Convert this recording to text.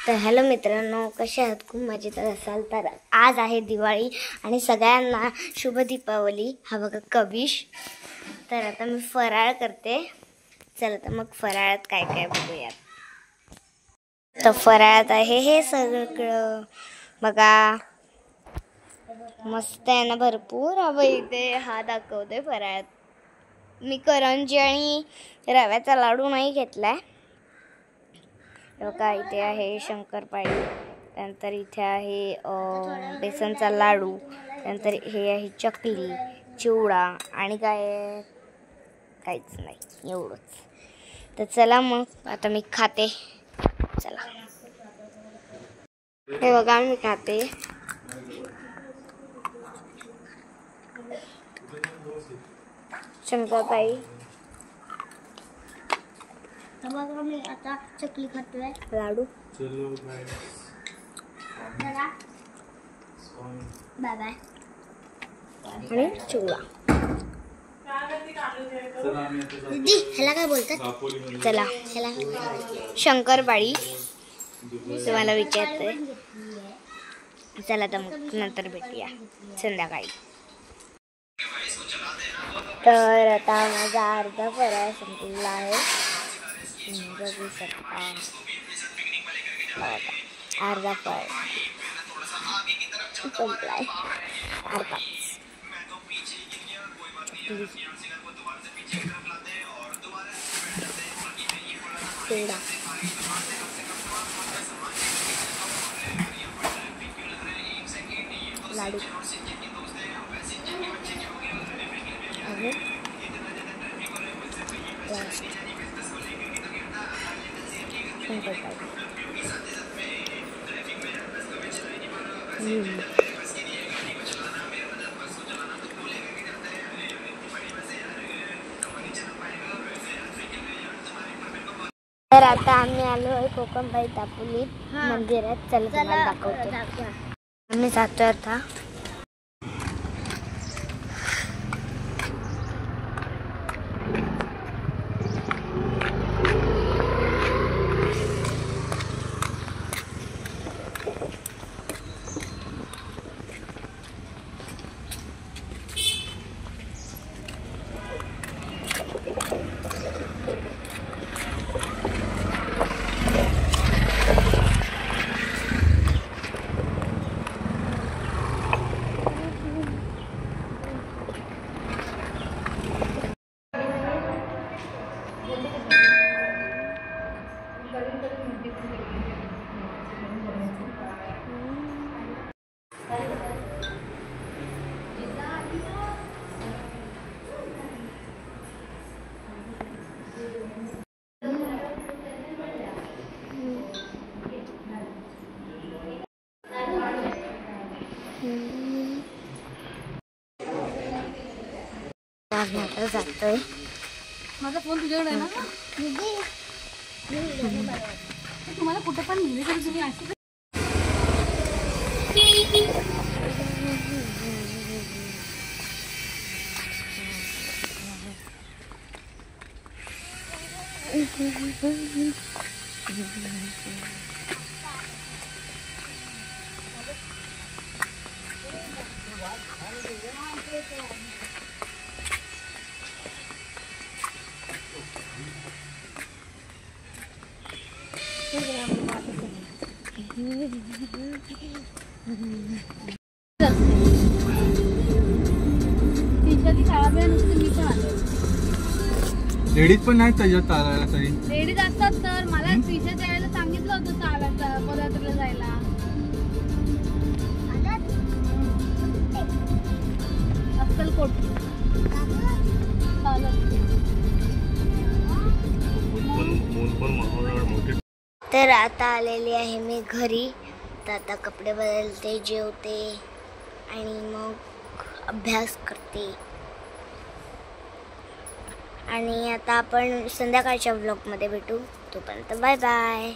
तर हॅलो मित्रांनो, कसे आहात? खूप मजेत असाल तर आज आहे दिवाळी आणि सगळ्यांना शुभ दीपावली. हा बघा कविश. तर आता मी फराळ करते. चला तर मग फराळात काय काय बघूयात. तर फराळात आहे हे सगळं बघा, मस्त आहे ना, भरपूर. हवं इथे हा दाखवते फराळात. मी करंजी आणि रव्याचा लाडू नाही घेतलाय. बघा इथे आहे शंकरपाळी, त्यानंतर इथे आहे बेसनचा लाडू, त्यानंतर हे आहे चकली, चिवडा आणि काहीच नाही, एवढंच. तर चला मग आता मी खाते. चला हे बघा मी खाते. शंकरपाळी. मी आता चकली खातोय, लाडू. Bye bye. आणि चिवडा. दीदी ह्याला काय बोलतात? चला ह्याला शंकरपाळी तुम्हाला विचारते. चला तर मग नंतर भेटूया संध्याकाळी. तर आता माझा अर्धा फराळ संपलेला आहे. बघू शकता अर्धा फराळ संपलाय. अर्धा चिवडा. लाडू. तर आता आम्ही आलो आहे कोकणबाई दापोली मंदिरात. चला तुम्हाला दाखवतो. आम्ही जातोय आता. जातोय. माझा फोन तुझ्याकडे आहे ना? तुम्हाला कुठे पण नेहमी तरी तुम्ही असं लेडीज पण नाही त्याच्यात चालायला. तरी लेडीज असतात. तर मला टीचर जायला सांगितलं होतं चालायचं पदयात्रेला जायला. अक्कलकोट. तर आता आलेली आहे मी घरी. तर आता कपडे बदलते, जेवते आणि मग अभ्यास करते. आणि आता आपण संध्याकाळच्या व्लॉगमध्ये भेटू. तोपर्यंत बाय बाय.